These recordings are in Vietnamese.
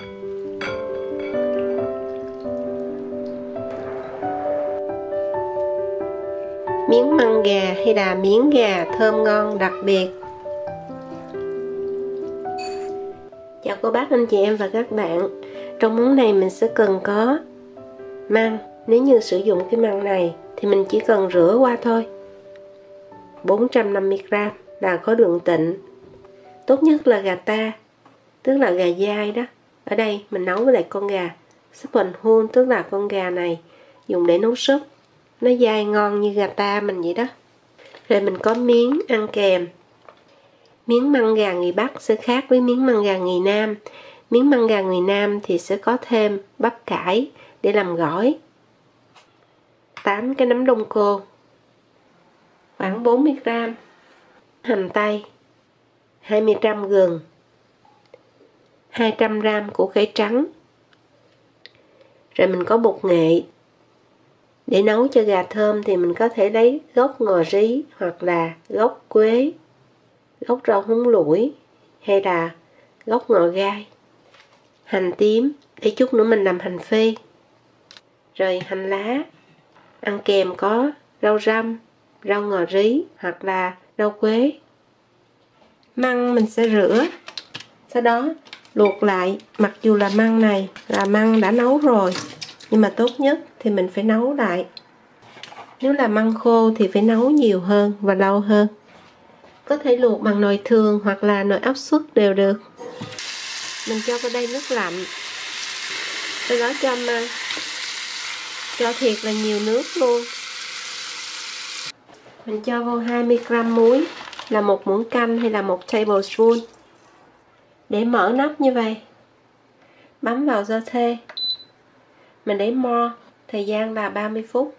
Miếng măng gà hay là miếng gà thơm ngon đặc biệt. Chào cô bác, anh chị em và các bạn. Trong món này mình sẽ cần có măng. Nếu như sử dụng cái măng này thì mình chỉ cần rửa qua thôi. 450g là có đường tịnh. Tốt nhất là gà ta, tức là gà dai đó. Ở đây mình nấu với lại con gà Saffron Hull, tức là con gà này dùng để nấu súp. Nó dai ngon như gà ta mình vậy đó. Rồi mình có miếng ăn kèm. Miếng măng gà người Bắc sẽ khác với miếng măng gà người Nam. Miếng măng gà người Nam thì sẽ có thêm bắp cải để làm gỏi. 8 cái nấm đông cô, khoảng 40g. Hành tây, 20g gừng, 200g củ cải trắng. Rồi mình có bột nghệ. Để nấu cho gà thơm thì mình có thể lấy gốc ngò rí hoặc là gốc quế, gốc rau húng lủi hay là gốc ngò gai. Hành tím, để chút nữa mình làm hành phi. Rồi hành lá. Ăn kèm có rau răm, rau ngò rí hoặc là rau quế. Măng mình sẽ rửa, sau đó luộc lại. Mặc dù là măng này là măng đã nấu rồi, nhưng mà tốt nhất thì mình phải nấu lại. Nếu là măng khô thì phải nấu nhiều hơn và lâu hơn. Có thể luộc bằng nồi thường hoặc là nồi áp suất đều được. Mình cho vào đây nước lạnh, sau đó cho măng. Cho thiệt là nhiều nước luôn. Mình cho vô 20g muối, là 1 muỗng canh hay là 1 tablespoon. Để mở nắp như vậy. Bấm vào do thê. Mình để mo, thời gian là 30 phút.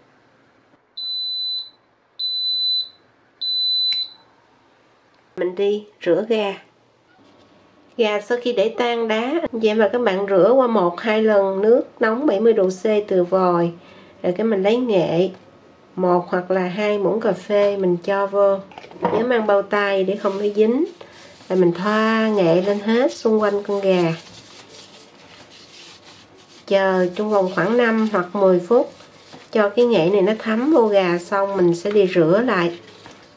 Mình đi rửa gà. Gà sau khi để tan đá, anh chị em và các bạn rửa qua 1-2 lần nước nóng 70 độ C từ vòi. Rồi cái mình lấy nghệ, 1 hoặc là 2 muỗng cà phê mình cho vô. Nhớ mang bao tay để không bị dính. Rồi mình thoa nghệ lên hết xung quanh con gà. Chờ trong vòng khoảng 5 hoặc 10 phút cho cái nghệ này nó thấm vô gà, xong mình sẽ đi rửa lại.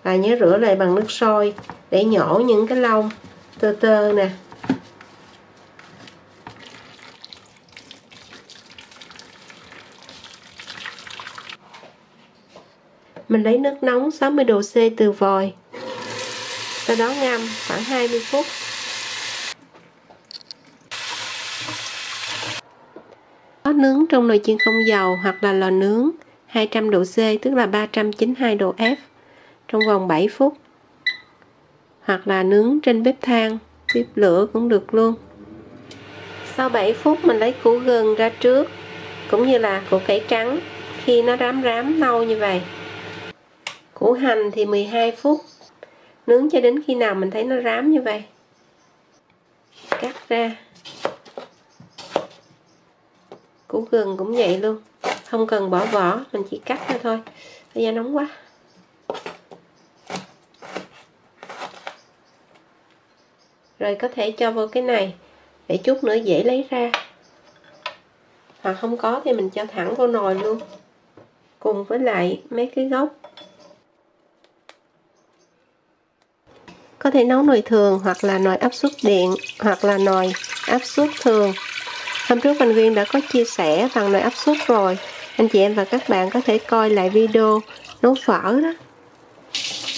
Và nhớ rửa lại bằng nước sôi để nhổ những cái lông tơ tơ nè. Mình lấy nước nóng 60 độ C từ vòi. Sau đó ngâm khoảng 20 phút. Có nướng trong nồi chiên không dầu hoặc là lò nướng 200 độ C, tức là 392 độ F trong vòng 7 phút. Hoặc là nướng trên bếp than, bếp lửa cũng được luôn. Sau 7 phút mình lấy củ gừng ra trước, cũng như là củ cải trắng khi nó rám rám lâu như vậy. Củ hành thì 12 phút. Nướng cho đến khi nào mình thấy nó rám như vậy. Cắt ra. Củ gừng cũng vậy luôn, không cần bỏ vỏ, mình chỉ cắt ra thôi. Bây giờ nóng quá. Rồi có thể cho vô cái này để chút nữa dễ lấy ra. Hoặc không có thì mình cho thẳng vô nồi luôn, cùng với lại mấy cái gốc. Có thể nấu nồi thường hoặc là nồi áp suất điện hoặc là nồi áp suất thường. Hôm trước Văn Viên đã có chia sẻ bằng nồi áp suất rồi. Anh chị em và các bạn có thể coi lại video nấu phở đó.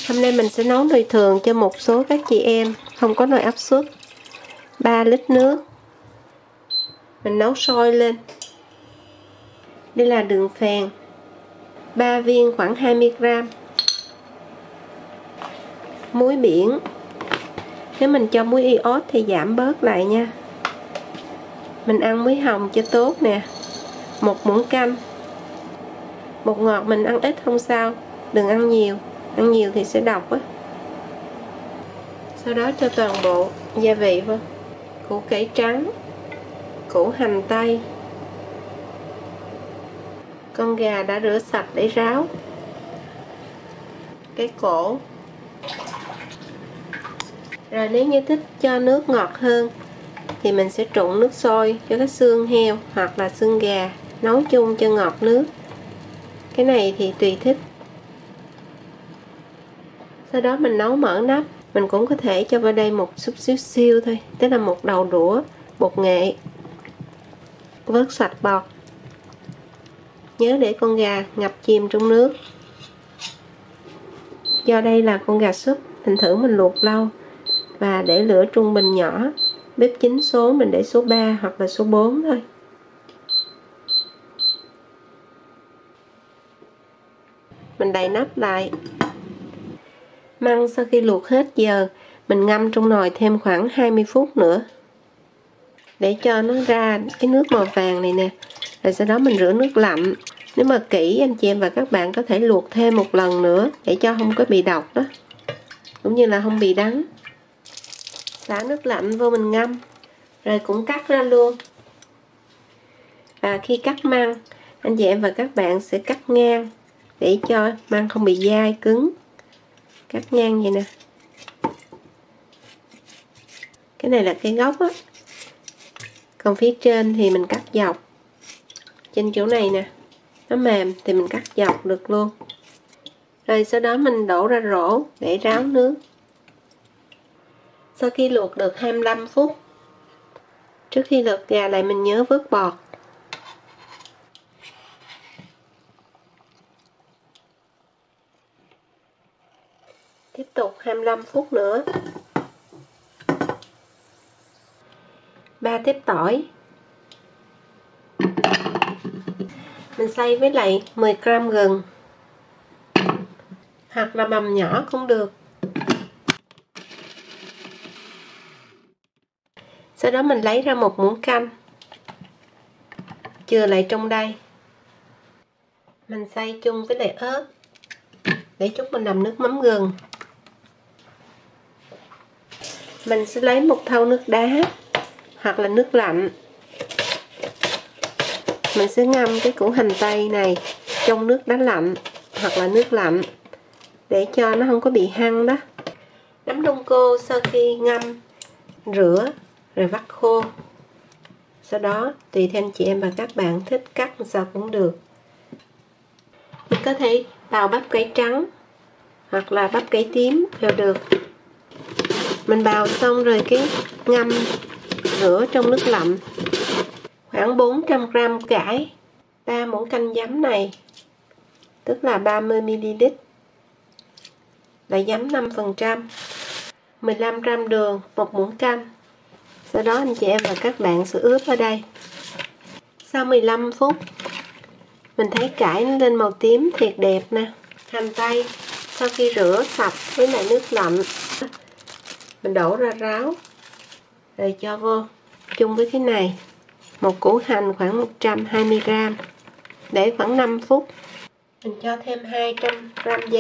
Hôm nay mình sẽ nấu nồi thường cho một số các chị em không có nồi áp suất. 3 lít nước. Mình nấu sôi lên. Đây là đường phèn. 3 viên khoảng 20g. Muối biển. Nếu mình cho muối iốt thì giảm bớt lại nha. Mình ăn muối hồng cho tốt nè. 1 muỗng canh. Bột ngọt mình ăn ít không sao, đừng ăn nhiều. Ăn nhiều thì sẽ độc á. Sau đó cho toàn bộ gia vị vô. Củ cải trắng, củ hành tây, con gà đã rửa sạch để ráo, cái cổ. Rồi nếu như thích cho nước ngọt hơn thì mình sẽ trụng nước sôi cho cái xương heo hoặc là xương gà, nấu chung cho ngọt nước. Cái này thì tùy thích. Sau đó mình nấu mở nắp. Mình cũng có thể cho vào đây một chút xíu thôi, tức là một đầu đũa bột nghệ. Vớt sạch bọt. Nhớ để con gà ngập chìm trong nước. Do đây là con gà súp, thành thử mình luộc lâu và để lửa trung bình nhỏ. Bếp chính số mình để số 3 hoặc là số 4 thôi. Mình đậy nắp lại. Măng sau khi luộc hết giờ, mình ngâm trong nồi thêm khoảng 20 phút nữa để cho nó ra cái nước màu vàng này nè. Rồi sau đó mình rửa nước lạnh. Nếu mà kỹ, anh chị em và các bạn có thể luộc thêm một lần nữa để cho không có bị độc đó, cũng như là không bị đắng. Xả nước lạnh vô mình ngâm, rồi cũng cắt ra luôn. Và khi cắt măng, anh chị em và các bạn sẽ cắt ngang để cho măng không bị dai cứng. Cắt ngang vậy nè. Cái này là cái gốc á. Còn phía trên thì mình cắt dọc. Trên chỗ này nè, nó mềm thì mình cắt dọc được luôn. Rồi sau đó mình đổ ra rổ để ráo nước. Sau khi luộc được 25 phút, trước khi lật gà lại mình nhớ vớt bọt. Tiếp tục 25 phút nữa. 3 tiếp tỏi. Mình xay với lại 10 g gừng. Hoặc là bằm nhỏ cũng được. Sau đó mình lấy ra một muỗng canh. Chừa lại trong đây. Mình xay chung với lại ớt. Để chút mình làm nước mắm gừng. Mình sẽ lấy một thau nước đá hoặc là nước lạnh. Mình sẽ ngâm cái củ hành tây này trong nước đá lạnh hoặc là nước lạnh để cho nó không có bị hăng đó. Nấm đông cô sau khi ngâm, rửa rồi vắt khô. Sau đó tùy theo anh chị em và các bạn thích cắt sao cũng được. Mình có thể bào bắp cải trắng hoặc là bắp cải tím đều được. Mình bào xong rồi cái ngâm rửa trong nước lạnh. Khoảng 400 g cải, 3 muỗng canh giấm này, tức là 30 ml. Là giấm 5%, 15 g đường, 1 muỗng canh. Sau đó anh chị em và các bạn sẽ ướp ở đây. Sau 15 phút, mình thấy cải nó lên màu tím thiệt đẹp nè. Hành tây sau khi rửa sạch với lại nước lạnh, mình đổ ra ráo rồi cho vô chung với cái này. Một củ hành khoảng 120 g, để khoảng 5 phút. Mình cho thêm 200 g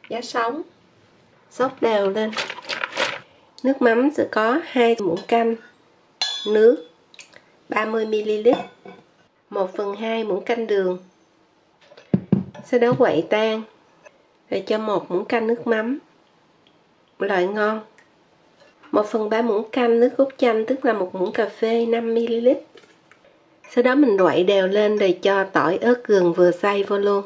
giá sống, xóc đều lên. Nước mắm sẽ có 2 muỗng canh, nước 30 ml, 1/2 muỗng canh đường. Sau đó quậy tan rồi cho 1 muỗng canh nước mắm loại ngon, 1/3 muỗng canh nước cốt chanh, tức là 1 muỗng cà phê 5 ml. Sau đó mình quậy đều lên rồi cho tỏi ớt gừng vừa xay vô luôn.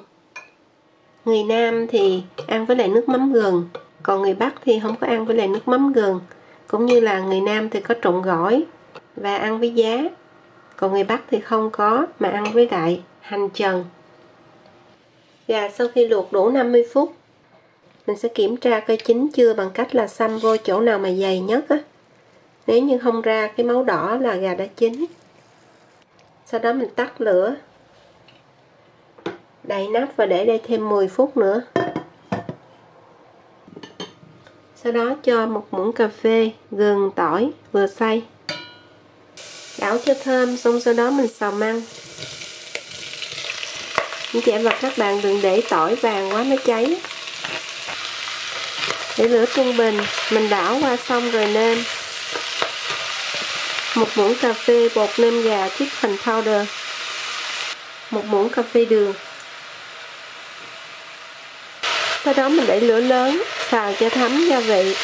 Người Nam thì ăn với lại nước mắm gừng, còn người Bắc thì không có ăn với lại nước mắm gừng. Cũng như là người Nam thì có trộn gỏi và ăn với giá, còn người Bắc thì không có mà ăn với lại hành trần. Gà sau khi luộc đủ 50 phút, mình sẽ kiểm tra coi chín chưa bằng cách là xăm vô chỗ nào mà dày nhất á. Nếu như không ra cái máu đỏ là gà đã chín. Sau đó mình tắt lửa, đậy nắp và để đây thêm 10 phút nữa. Sau đó cho 1 muỗng cà phê, gừng, tỏi vừa xay. Đảo cho thơm, xong sau đó mình xào măng. Anh chị em và các bạn đừng để tỏi vàng quá nó cháy. Để lửa trung bình, mình đảo qua xong rồi nêm. 1 muỗng cà phê bột nêm gà chicken powder, 1 muỗng cà phê đường. Sau đó mình để lửa lớn, xào cho thấm gia vị.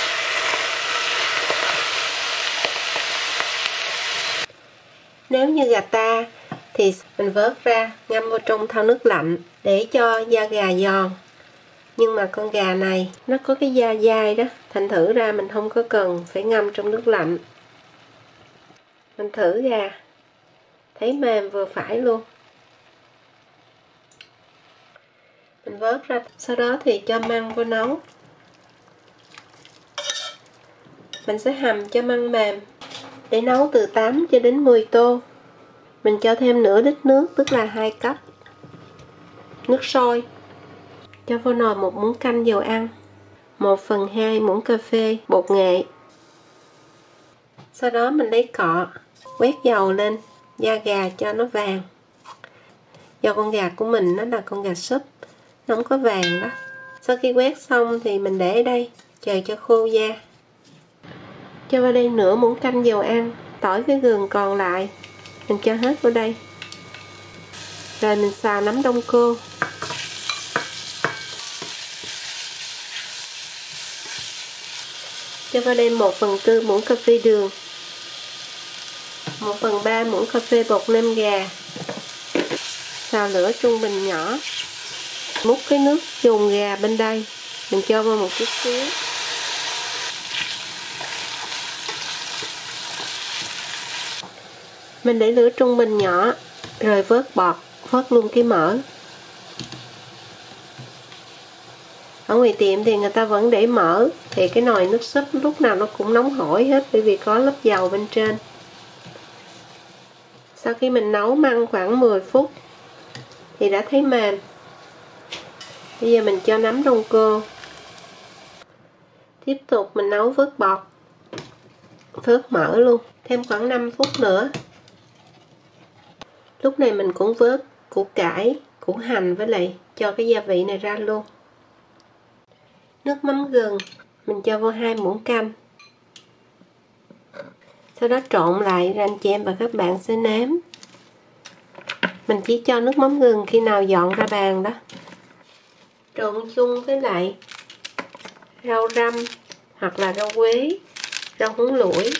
Nếu như gà ta thì mình vớt ra ngâm vào trong thau nước lạnh để cho da gà giòn. Nhưng mà con gà này nó có cái da dai đó, thành thử ra mình không có cần phải ngâm trong nước lạnh. Mình thử gà, thấy mềm vừa phải luôn. Mình vớt ra, sau đó thì cho măng vô nấu. Mình sẽ hầm cho măng mềm để nấu từ 8 cho đến 10 tô. Mình cho thêm nửa lít nước, tức là 2 cốc nước sôi. Cho vô nồi 1 muỗng canh dầu ăn, 1/2 muỗng cà phê bột nghệ. Sau đó mình lấy cọ quét dầu lên da gà cho nó vàng. Do con gà của mình nó là con gà súp, nó không có vàng đó. Sau khi quét xong thì mình để ở đây chờ cho khô da. Cho vào đây nửa muỗng canh dầu ăn, tỏi với gừng còn lại mình cho hết vào đây. Rồi mình xào nấm đông cô. Cho vào đây 1/4 muỗng cà phê đường, 1/3 muỗng cà phê bột nêm gà. Xào lửa trung bình nhỏ. Múc cái nước dùng gà bên đây, mình cho vào một chút xíu. Mình để lửa trung bình nhỏ, rồi vớt bọt, vớt luôn cái mỡ. Ở ngoài tiệm thì người ta vẫn để mỡ, thì cái nồi nước súp lúc nào nó cũng nóng hổi hết, bởi vì có lớp dầu bên trên. Sau khi mình nấu măng khoảng 10 phút thì đã thấy mềm. Bây giờ mình cho nấm đông cô. Tiếp tục mình nấu vớt bọt, vớt mỡ luôn, thêm khoảng 5 phút nữa. Lúc này mình cũng vớt củ cải, củ hành với lại cho cái gia vị này ra luôn. Nước mắm gừng mình cho vô 2 muỗng canh. Sau đó trộn lại rồi anh chị em và các bạn sẽ nếm. Mình chỉ cho nước mắm gừng khi nào dọn ra bàn đó. Trộn chung với lại rau răm hoặc là rau quế, rau húng lủi.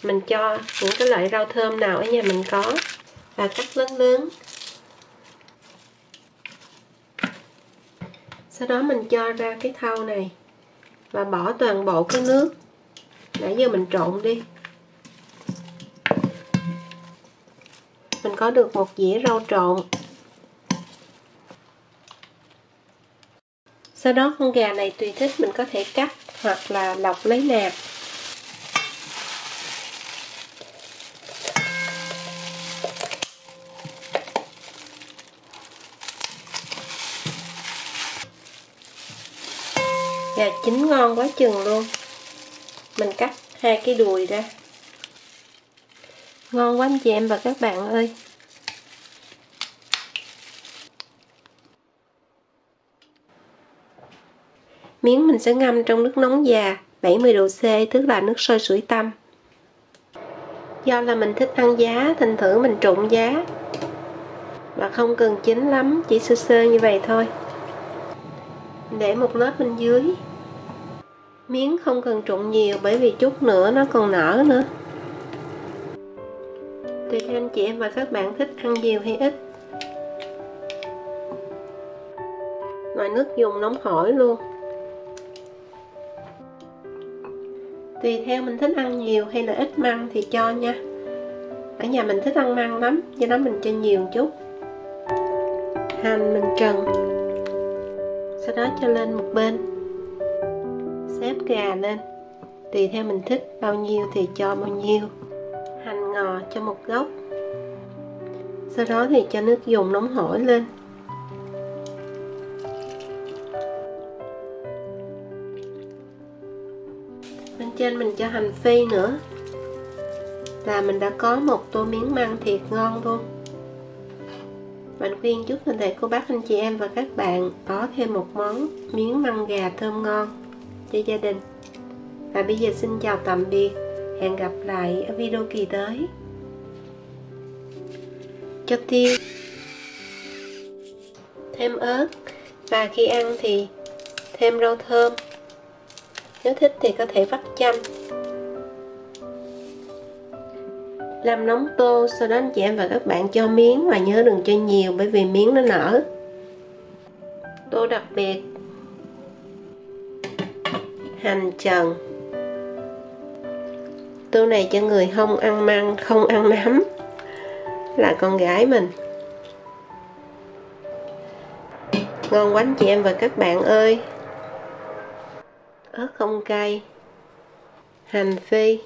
Mình cho những cái loại rau thơm nào ở nhà mình có và cắt lớn lớn. Sau đó mình cho ra cái thau này và bỏ toàn bộ cái nước nãy giờ mình trộn đi. Mình có được một dĩa rau trộn. Sau đó con gà này tùy thích mình có thể cắt hoặc là lọc lấy nạc. Gà chín ngon quá chừng luôn. Mình cắt 2 cái đùi ra. Ngon quá anh chị em và các bạn ơi. Miếng mình sẽ ngâm trong nước nóng già 70 độ C, tức là nước sôi sủi tăm. Do là mình thích ăn giá, thành thử mình trụng giá. Và không cần chín lắm, chỉ sơ sơ như vậy thôi. Để một lớp bên dưới. Miếng không cần trụng nhiều bởi vì chút nữa nó còn nở nữa. Tùy theo anh chị em và các bạn thích ăn nhiều hay ít. Nồi nước dùng nóng hổi luôn. Tùy theo mình thích ăn nhiều hay là ít măng thì cho nha. Ở nhà mình thích ăn măng lắm, do đó mình cho nhiều một chút. Hành mình trần. Sau đó cho lên một bên. Xếp gà lên. Tùy theo mình thích bao nhiêu thì cho bao nhiêu. Hành ngò cho một gốc. Sau đó thì cho nước dùng nóng hổi lên. Bên trên mình cho hành phi nữa. Là mình đã có một tô miếng măng thiệt ngon luôn. Mình khuyên chúc toàn thể cô bác anh chị em và các bạn có thêm một món miếng măng gà thơm ngon cho gia đình. Và bây giờ xin chào tạm biệt. Hẹn gặp lại ở video kỳ tới. Cho tiêu, thêm ớt, và khi ăn thì thêm rau thơm. Nếu thích thì có thể vắt chanh. Làm nóng tô, sau đó anh chị em và các bạn cho miếng, và nhớ đừng cho nhiều bởi vì miếng nó nở. Tô đặc biệt, hành trần. Tô này cho người không ăn măng, không ăn nấm, là con gái mình. Ngon quá anh chị em và các bạn ơi. Ớt không cay, hành phi,